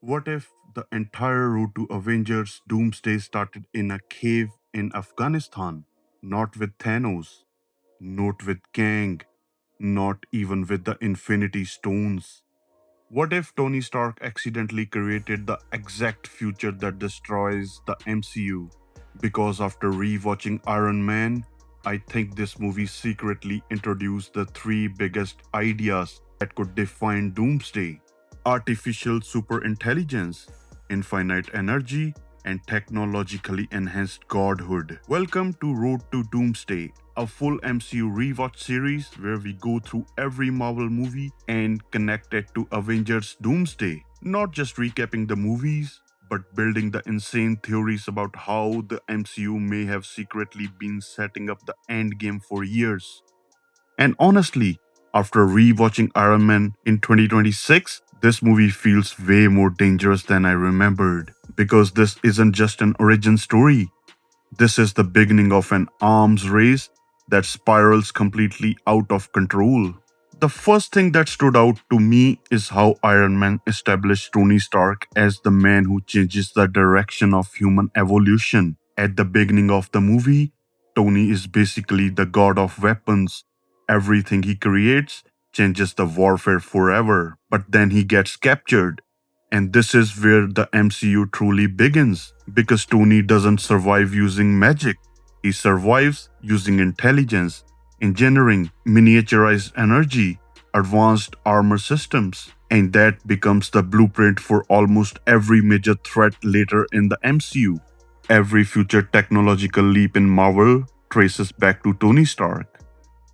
What if the entire route to Avengers Doomsday started in a cave in Afghanistan? Not with Thanos, not with Kang, not even with the Infinity Stones. What if Tony Stark accidentally created the exact future that destroys the MCU? Because after rewatching Iron Man, I think this movie secretly introduced the three biggest ideas that could define Doomsday: artificial superintelligence, infinite energy, and technologically enhanced godhood. Welcome to Road to Doomsday, a full MCU rewatch series where we go through every Marvel movie and connect it to Avengers Doomsday. Not just recapping the movies, but building the insane theories about how the MCU may have secretly been setting up the endgame for years. And honestly, after rewatching Iron Man in 2026, this movie feels way more dangerous than I remembered. Because this isn't just an origin story, this is the beginning of an arms race that spirals completely out of control. The first thing that stood out to me is how Iron Man established Tony Stark as the man who changes the direction of human evolution. At the beginning of the movie, Tony is basically the god of weapons. Everything he creates changes the warfare forever. But then he gets captured. And this is where the MCU truly begins, because Tony doesn't survive using magic. He survives using intelligence, engineering, miniaturized energy, advanced armor systems, and that becomes the blueprint for almost every major threat later in the MCU. Every future technological leap in Marvel traces back to Tony Stark,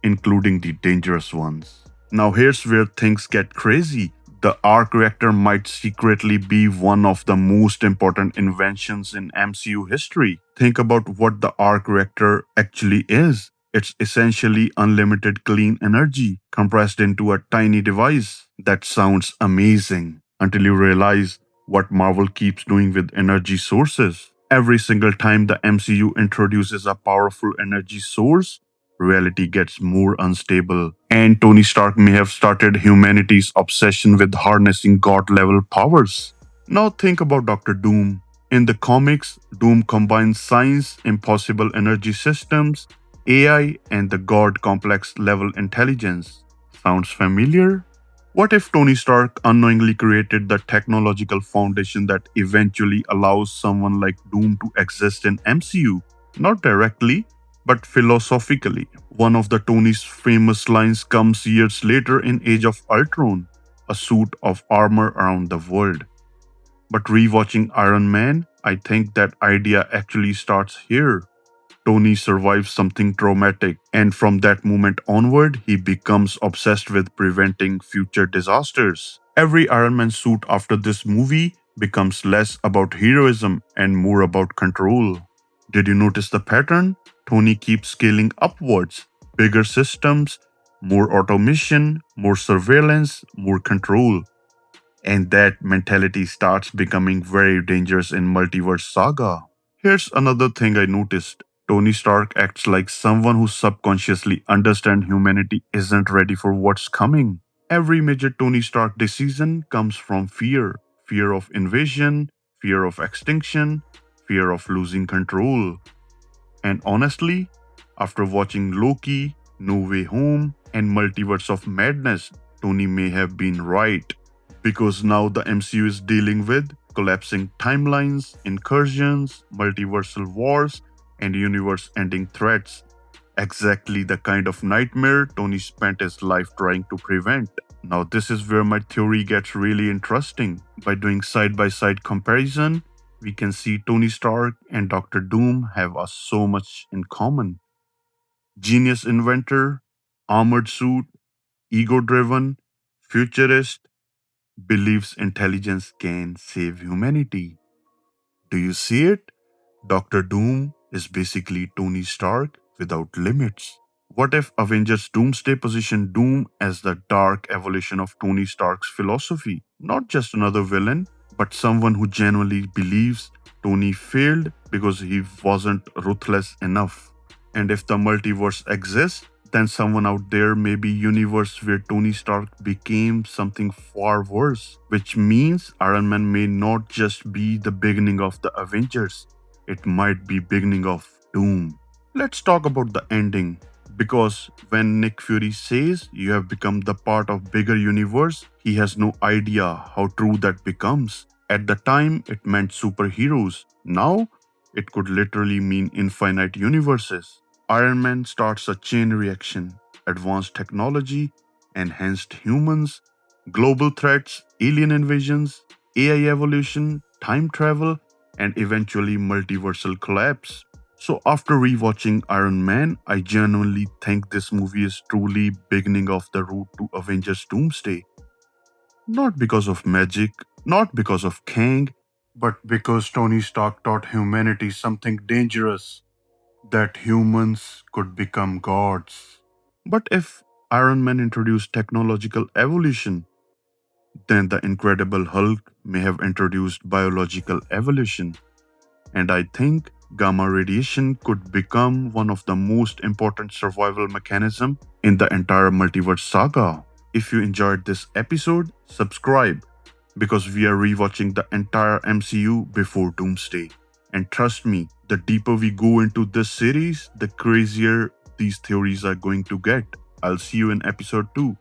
including the dangerous ones. Now, here's where things get crazy. The Arc Reactor might secretly be one of the most important inventions in MCU history. Think about what the Arc Reactor actually is. It's essentially unlimited clean energy compressed into a tiny device. That sounds amazing until you realize what Marvel keeps doing with energy sources. Every single time the MCU introduces a powerful energy source, reality gets more unstable. And Tony Stark may have started humanity's obsession with harnessing god level powers. Now think about Doctor Doom. In the comics, Doom combines science, impossible energy systems, AI, and the god complex level intelligence. Sounds familiar? What if Tony Stark unknowingly created the technological foundation that eventually allows someone like Doom to exist in MCU? Not directly, but philosophically. One of the Tony's famous lines comes years later in Age of Ultron, a suit of armor around the world. But rewatching Iron Man, I think that idea actually starts here. Tony survives something traumatic, and from that moment onward, he becomes obsessed with preventing future disasters. Every Iron Man suit after this movie becomes less about heroism and more about control. Did you notice the pattern? Tony keeps scaling upwards: bigger systems, more automation, more surveillance, more control. And that mentality starts becoming very dangerous in Multiverse Saga. Here's another thing I noticed. Tony Stark acts like someone who subconsciously understands humanity isn't ready for what's coming. Every major Tony Stark decision comes from fear: fear of invasion, fear of extinction, fear of losing control. And honestly, after watching Loki, No Way Home, and Multiverse of Madness, Tony may have been right. Because now the MCU is dealing with collapsing timelines, incursions, multiversal wars, and universe ending threats. Exactly the kind of nightmare Tony spent his life trying to prevent. Now, this is where my theory gets really interesting. By doing side by side comparison, we can see Tony Stark and Doctor Doom have so much in common: genius inventor, armored suit, ego driven, futurist, believes intelligence can save humanity. Do you see it? Doctor Doom is basically Tony Stark without limits. What if Avengers Doomsday positioned Doom as the dark evolution of Tony Stark's philosophy? Not just another villain, but someone who genuinely believes Tony failed because he wasn't ruthless enough. And if the multiverse exists, than someone out there, maybe universe where Tony Stark became something far worse, which means Iron Man may not just be the beginning of the Avengers, it might be beginning of doom. Let's talk about the ending, because when Nick Fury says you have become the part of bigger universe, he has no idea how true that becomes. At the time it meant superheroes. Now it could literally mean infinite universes. Iron Man starts a chain reaction: advanced technology, enhanced humans, global threats, alien invasions, AI evolution, time travel, and eventually multiversal collapse. So after rewatching Iron Man, I genuinely think this movie is truly beginning of the route to Avengers Doomsday. Not because of magic, not because of Kang, but because Tony Stark taught humanity something dangerous, that humans could become gods. But if Iron Man introduced technological evolution, then the Incredible Hulk may have introduced biological evolution. And I think gamma radiation could become one of the most important survival mechanism in the entire multiverse saga. If you enjoyed this episode, subscribe, because we are rewatching the entire MCU before Doomsday. And trust me, the deeper we go into this series, the crazier these theories are going to get. I'll see you in episode 2.